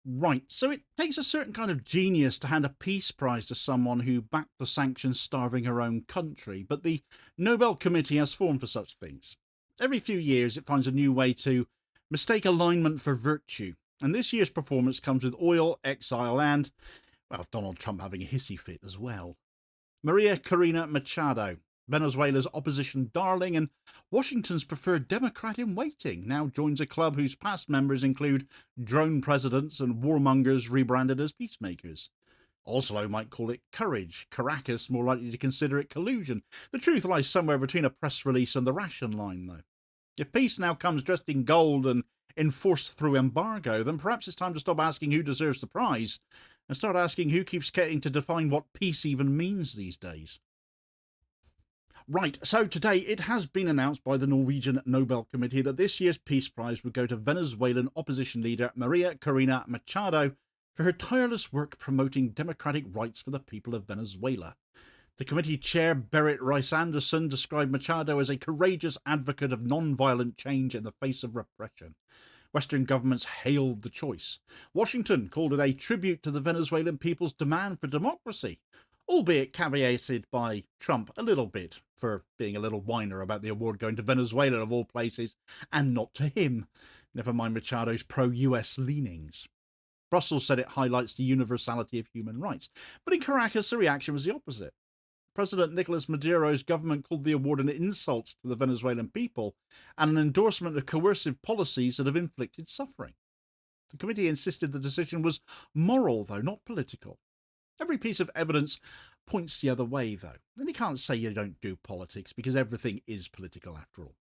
Right, so it takes a certain kind of genius to hand a peace prize to someone who backed the sanctions starving her own country, but the Nobel Committee has formed for such things. Every few years, it finds a new way to mistake alignment for virtue, and this year's performance comes with oil, exile, and, well, Donald Trump having a hissy fit as well. María Corina Machado, Venezuela's opposition darling and Washington's preferred Democrat in waiting, now joins a club whose past members include drone presidents and warmongers rebranded as peacemakers. Oslo might call it courage, Caracas more likely to consider it collusion. The truth lies somewhere between a press release and the ration line, though. If peace now comes dressed in gold and enforced through embargo, then perhaps it's time to stop asking who deserves the prize and start asking who keeps getting to define what peace even means these days. Right, so today it has been announced by the Norwegian Nobel Committee that this year's Peace Prize would go to Venezuelan opposition leader María Corina Machado for her tireless work promoting democratic rights for the people of Venezuela. The committee chair, Berit Reiss-Andersen, described Machado as a courageous advocate of non-violent change in the face of repression. Western governments hailed the choice. Washington called it a tribute to the Venezuelan people's demand for democracy, albeit caveated by Trump a little bit for being a little whiner about the award going to Venezuela of all places, and not to him, never mind Machado's pro-US leanings. Brussels said it highlights the universality of human rights, but in Caracas the reaction was the opposite. President Nicolas Maduro's government called the award an insult to the Venezuelan people and an endorsement of coercive policies that have inflicted suffering. The committee insisted the decision was moral, though, not political. Every piece of evidence points the other way, though, and you can't say you don't do politics because everything is political after all.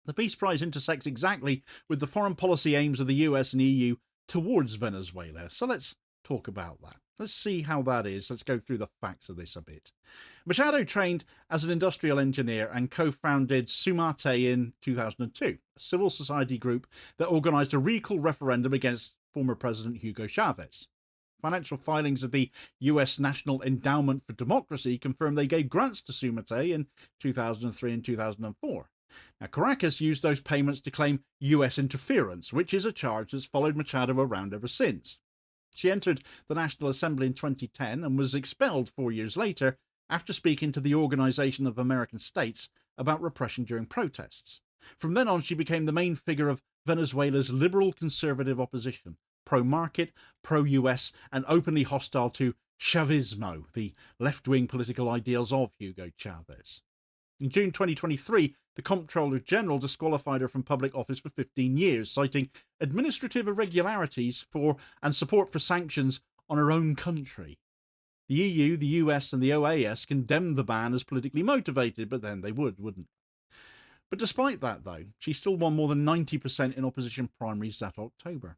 The Peace Prize intersects exactly with the foreign policy aims of the US and EU towards Venezuela, so let's talk about that. Let's see how that is. Let's go through the facts of this a bit. Machado trained as an industrial engineer and co-founded Sumate in 2002, a civil society group that organised a recall referendum against former President Hugo Chavez. Financial filings of the US National Endowment for Democracy confirm they gave grants to Sumate in 2003 and 2004. Now, Caracas used those payments to claim US interference, which is a charge that's followed Machado around ever since. She entered the National Assembly in 2010 and was expelled 4 years later after speaking to the Organization of American States about repression during protests. From then on, she became the main figure of Venezuela's liberal conservative opposition, pro-market, pro-US, and openly hostile to Chavismo, the left-wing political ideals of Hugo Chavez. In June 2023, the Comptroller General disqualified her from public office for 15 years, citing administrative irregularities and support for sanctions on her own country. The EU, the US, and the OAS condemned the ban as politically motivated, but then they wouldn't. But despite that, though, she still won more than 90% in opposition primaries that October.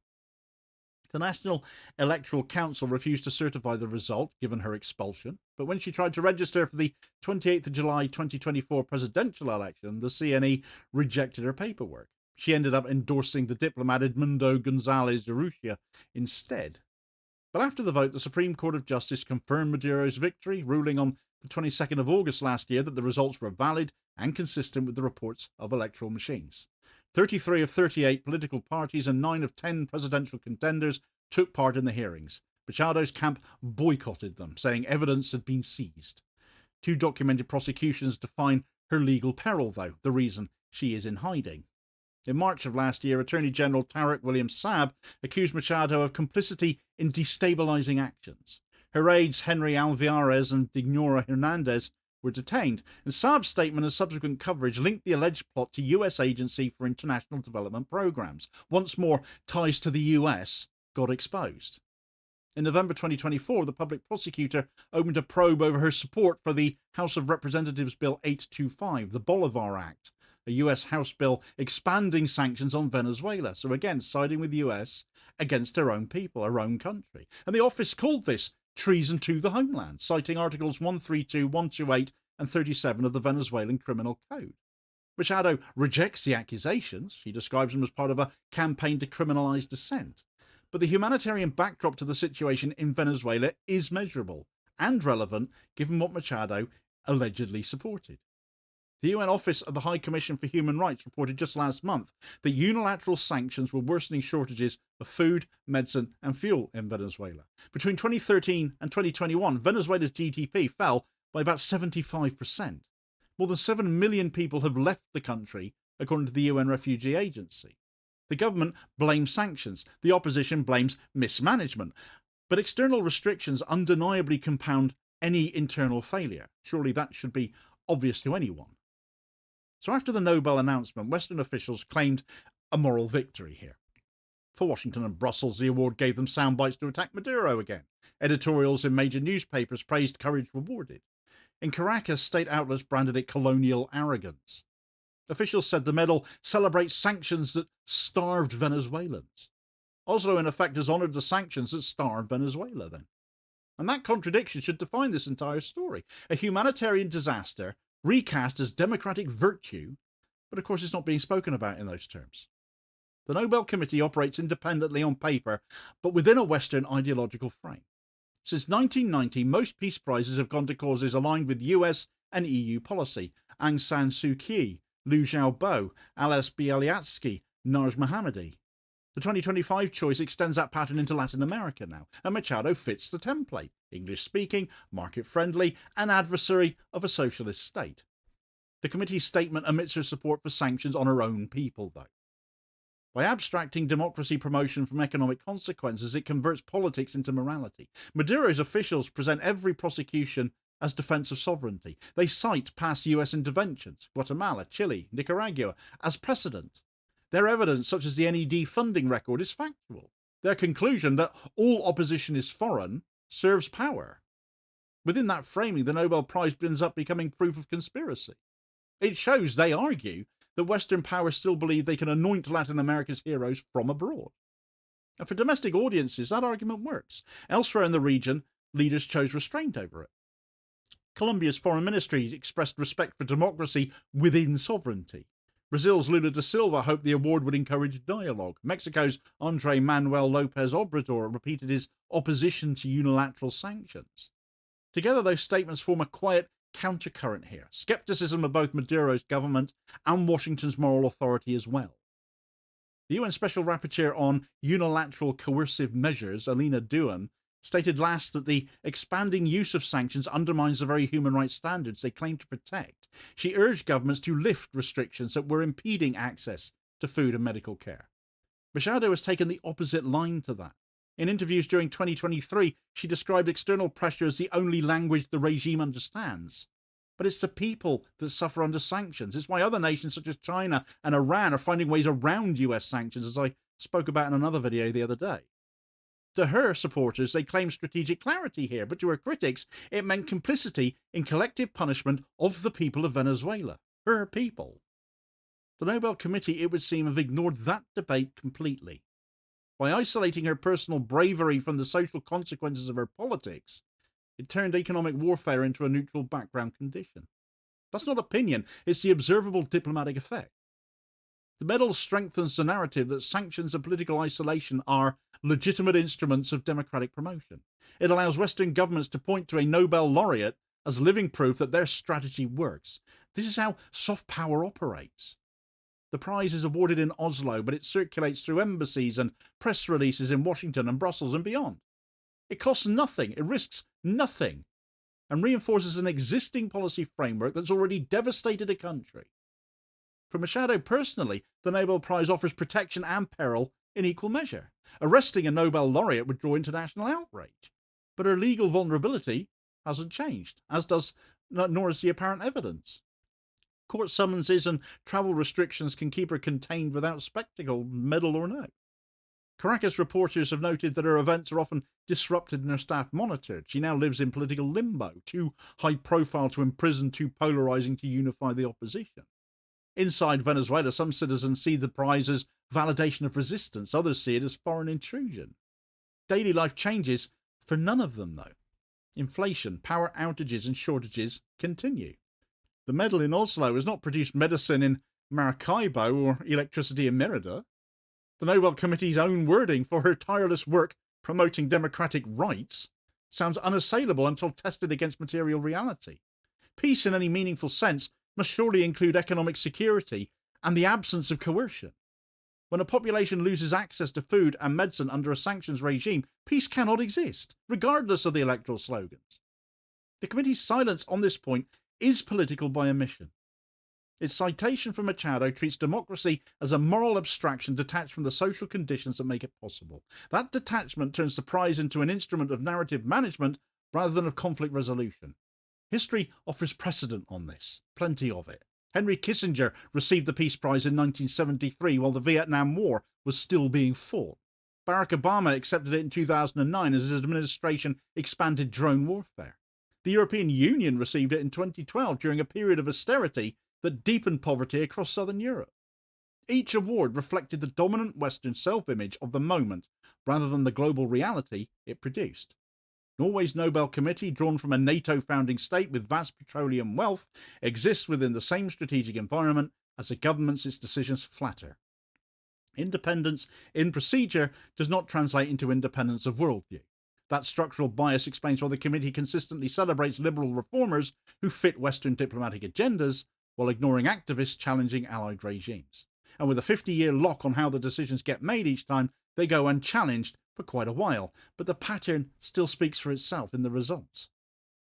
The National Electoral Council refused to certify the result, given her expulsion, but when she tried to register for the 28th of July 2024 presidential election, the CNE rejected her paperwork. She ended up endorsing the diplomat Edmundo González Urrutia instead. But after the vote, the Supreme Court of Justice confirmed Maduro's victory, ruling on the 22nd of August last year that the results were valid and consistent with the reports of electoral machines. 33 of 38 political parties and 9 of 10 presidential contenders took part in the hearings. Machado's camp boycotted them, saying evidence had been seized. 2 documented prosecutions define her legal peril, though, the reason she is in hiding. In March of last year, Attorney General Tarek William Saab accused Machado of complicity in destabilising actions. Her aides Henry Alvarez and Dignora Hernandez were detained, and Saab's statement and subsequent coverage linked the alleged plot to US Agency for International Development Programs. Once more, ties to the US got exposed. In November 2024, the public prosecutor opened a probe over her support for the House of Representatives Bill 825, the Bolivar Act, a US House bill expanding sanctions on Venezuela, so again siding with the US against her own people, her own country. And the office called this treason to the homeland, citing Articles 132, 128 and 37 of the Venezuelan Criminal Code. Machado rejects the accusations. She describes them as part of a campaign to criminalise dissent. But the humanitarian backdrop to the situation in Venezuela is measurable and relevant given what Machado allegedly supported. The UN Office of the High Commission for Human Rights reported just last month that unilateral sanctions were worsening shortages of food, medicine, and fuel in Venezuela. Between 2013 and 2021, Venezuela's GDP fell by about 75%. More than 7 million people have left the country, according to the UN Refugee Agency. The government blames sanctions. The opposition blames mismanagement. But external restrictions undeniably compound any internal failure. Surely that should be obvious to anyone. So after the Nobel announcement, Western officials claimed a moral victory here. For Washington and Brussels, the award gave them sound bites to attack Maduro again. Editorials in major newspapers praised courage rewarded. In Caracas, state outlets branded it colonial arrogance. Officials said the medal celebrates sanctions that starved Venezuelans. Oslo, in effect, has honoured the sanctions that starved Venezuela, then. And that contradiction should define this entire story. A humanitarian disaster recast as democratic virtue, but of course it's not being spoken about in those terms. The Nobel Committee operates independently on paper, but within a Western ideological frame. Since 1990, most peace prizes have gone to causes aligned with US and EU policy. Aung San Suu Kyi, Liu Xiaobo, Ales Bialyatsky, Naj Mohammadi. The 2025 choice extends that pattern into Latin America now, and Machado fits the template: English-speaking, market-friendly, and adversary of a socialist state. The committee's statement omits her support for sanctions on her own people, though. By abstracting democracy promotion from economic consequences, it converts politics into morality. Maduro's officials present every prosecution as defence of sovereignty. They cite past US interventions, Guatemala, Chile, Nicaragua, as precedent. Their evidence, such as the NED funding record, is factual. Their conclusion that all opposition is foreign serves power. Within that framing, the Nobel Prize ends up becoming proof of conspiracy. It shows, they argue, that Western powers still believe they can anoint Latin America's heroes from abroad. And for domestic audiences, that argument works. Elsewhere in the region, leaders chose restraint over it. Colombia's foreign ministry expressed respect for democracy within sovereignty. Brazil's Lula da Silva hoped the award would encourage dialogue. Mexico's Andrés Manuel López Obrador repeated his opposition to unilateral sanctions. Together, those statements form a quiet countercurrent here. Skepticism of both Maduro's government and Washington's moral authority as well. The UN Special Rapporteur on Unilateral Coercive Measures, Alina Duan, stated last that the expanding use of sanctions undermines the very human rights standards they claim to protect. She urged governments to lift restrictions that were impeding access to food and medical care. Machado has taken the opposite line to that. In interviews during 2023, she described external pressure as the only language the regime understands. But it's the people that suffer under sanctions. It's why other nations such as China and Iran are finding ways around US sanctions, as I spoke about in another video the other day. To her supporters, they claim strategic clarity here, but to her critics, it meant complicity in collective punishment of the people of Venezuela, her people. The Nobel Committee, it would seem, have ignored that debate completely. By isolating her personal bravery from the social consequences of her politics, it turned economic warfare into a neutral background condition. That's not opinion, it's the observable diplomatic effect. The medal strengthens the narrative that sanctions and political isolation are legitimate instruments of democratic promotion. It allows Western governments to point to a Nobel laureate as living proof that their strategy works. This is how soft power operates. The prize is awarded in Oslo, but it circulates through embassies and press releases in Washington and Brussels and beyond. It costs nothing, it risks nothing, and reinforces an existing policy framework that's already devastated a country. For Machado personally, the Nobel Prize offers protection and peril in equal measure. Arresting a Nobel laureate would draw international outrage. But her legal vulnerability hasn't changed, as does nor is the apparent evidence. Court summonses and travel restrictions can keep her contained without spectacle, medal or no. Caracas reporters have noted that her events are often disrupted and her staff monitored. She now lives in political limbo, too high profile to imprison, too polarizing to unify the opposition. Inside Venezuela, some citizens see the prize as validation of resistance, others see it as foreign intrusion. Daily life changes for none of them, though. Inflation, power outages and shortages continue. The medal in Oslo has not produced medicine in Maracaibo or electricity in Merida. The Nobel Committee's own wording for her tireless work promoting democratic rights sounds unassailable until tested against material reality. Peace in any meaningful sense must surely include economic security and the absence of coercion. When a population loses access to food and medicine under a sanctions regime, peace cannot exist, regardless of the electoral slogans. The committee's silence on this point is political by omission. Its citation from Machado treats democracy as a moral abstraction detached from the social conditions that make it possible. That detachment turns the prize into an instrument of narrative management rather than of conflict resolution. History offers precedent on this, plenty of it. Henry Kissinger received the Peace Prize in 1973 while the Vietnam War was still being fought. Barack Obama accepted it in 2009 as his administration expanded drone warfare. The European Union received it in 2012 during a period of austerity that deepened poverty across southern Europe. Each award reflected the dominant Western self-image of the moment rather than the global reality it produced. Norway's Nobel Committee, drawn from a NATO founding state with vast petroleum wealth, exists within the same strategic environment as the governments its decisions flatter. Independence in procedure does not translate into independence of worldview. That structural bias explains why the committee consistently celebrates liberal reformers who fit Western diplomatic agendas while ignoring activists challenging allied regimes. And with a 50-year lock on how the decisions get made each time, they go unchallenged for quite a while, but the pattern still speaks for itself in the results.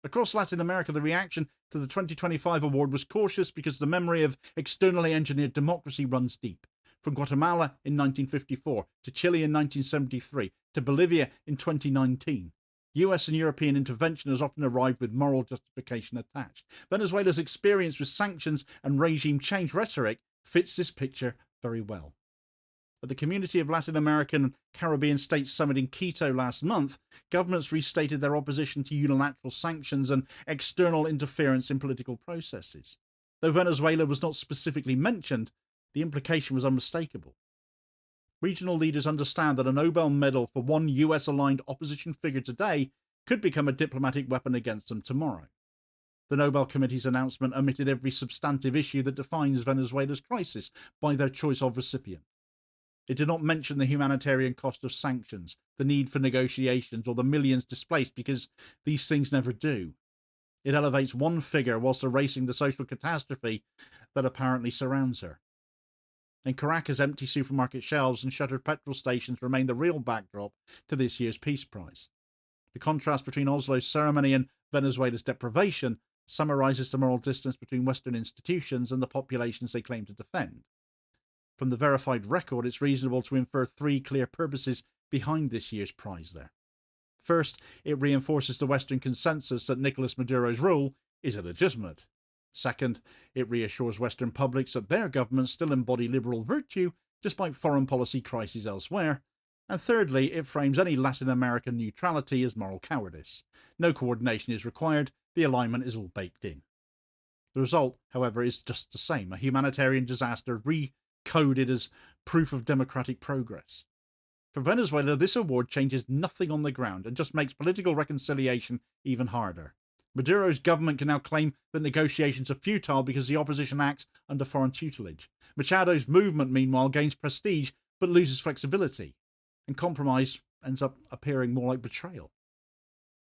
Across Latin America, the reaction to the 2025 award was cautious because the memory of externally engineered democracy runs deep. From Guatemala in 1954 to Chile in 1973 to Bolivia in 2019. US and European intervention has often arrived with moral justification attached. Venezuela's experience with sanctions and regime change rhetoric fits this picture very well. At the Community of Latin American and Caribbean States Summit in Quito last month, governments restated their opposition to unilateral sanctions and external interference in political processes. Though Venezuela was not specifically mentioned, the implication was unmistakable. Regional leaders understand that a Nobel medal for one US-aligned opposition figure today could become a diplomatic weapon against them tomorrow. The Nobel Committee's announcement omitted every substantive issue that defines Venezuela's crisis by their choice of recipient. It did not mention the humanitarian cost of sanctions, the need for negotiations, or the millions displaced, because these things never do. It elevates one figure whilst erasing the social catastrophe that apparently surrounds her. In Caracas, empty supermarket shelves and shuttered petrol stations remain the real backdrop to this year's Peace Prize. The contrast between Oslo's ceremony and Venezuela's deprivation summarises the moral distance between Western institutions and the populations they claim to defend. From the verified record, it's reasonable to infer three clear purposes behind this year's prize there. First, it reinforces the Western consensus that Nicolas Maduro's rule is illegitimate. Second, it reassures Western publics that their governments still embody liberal virtue despite foreign policy crises elsewhere. And thirdly, it frames any Latin American neutrality as moral cowardice. No coordination is required, the alignment is all baked in. The result, however, is just the same, a humanitarian disaster recoded as proof of democratic progress. For Venezuela, this award changes nothing on the ground and just makes political reconciliation even harder. Maduro's government can now claim that negotiations are futile because the opposition acts under foreign tutelage. Machado's movement, meanwhile, gains prestige but loses flexibility, and compromise ends up appearing more like betrayal.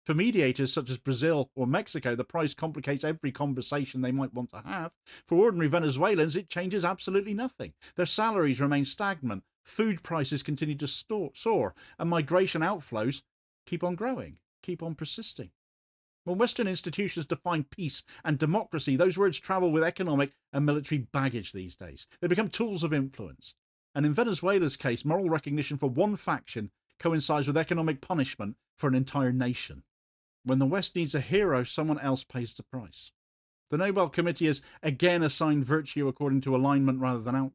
For mediators such as Brazil or Mexico, the prize complicates every conversation they might want to have. For ordinary Venezuelans, it changes absolutely nothing. Their salaries remain stagnant, food prices continue to soar, and migration outflows keep on growing, keep on persisting. When Western institutions define peace and democracy, those words travel with economic and military baggage these days. They become tools of influence. And in Venezuela's case, moral recognition for one faction coincides with economic punishment for an entire nation. When the West needs a hero, someone else pays the price. The Nobel Committee has again assigned virtue according to alignment rather than outcome.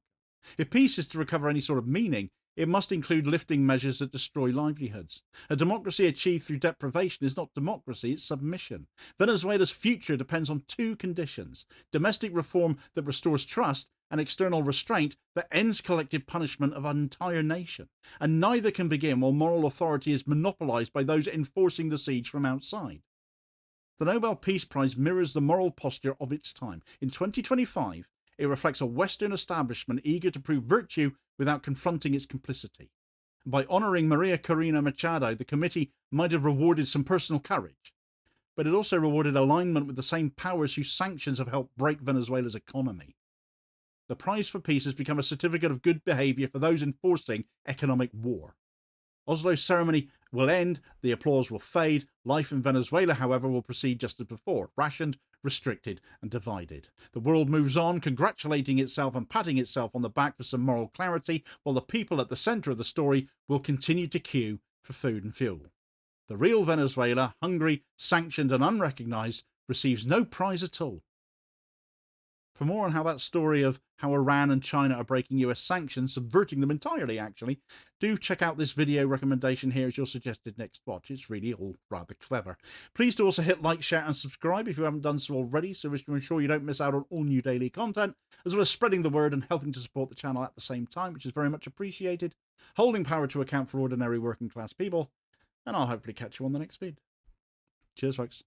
If peace is to recover any sort of meaning, it must include lifting measures that destroy livelihoods. A democracy achieved through deprivation is not democracy, it's submission. Venezuela's future depends on two conditions: domestic reform that restores trust and external restraint that ends collective punishment of an entire nation. And neither can begin while moral authority is monopolised by those enforcing the siege from outside. The Nobel Peace Prize mirrors the moral posture of its time. In 2025, it reflects a Western establishment eager to prove virtue without confronting its complicity. By honouring María Corina Machado, the committee might have rewarded some personal courage. but it also rewarded alignment with the same powers whose sanctions have helped break Venezuela's economy. The prize for peace has become a certificate of good behaviour for those enforcing economic war. Oslo's ceremony will end, the applause will fade. Life in Venezuela, however, will proceed just as before, rationed, restricted, and divided. The world moves on, congratulating itself and patting itself on the back for some moral clarity, while the people at the centre of the story will continue to queue for food and fuel. The real Venezuela, hungry, sanctioned, and unrecognised, receives no prize at all. For more on how that story of how Iran and China are breaking US sanctions, subverting them entirely actually, do check out this video recommendation here as your suggested next watch. It's really all rather clever. Please do also hit like, share and subscribe if you haven't done so already, so as to ensure you don't miss out on all new daily content, as well as spreading the word and helping to support the channel at the same time, which is very much appreciated, holding power to account for ordinary working class people, and I'll hopefully catch you on the next vid. Cheers folks.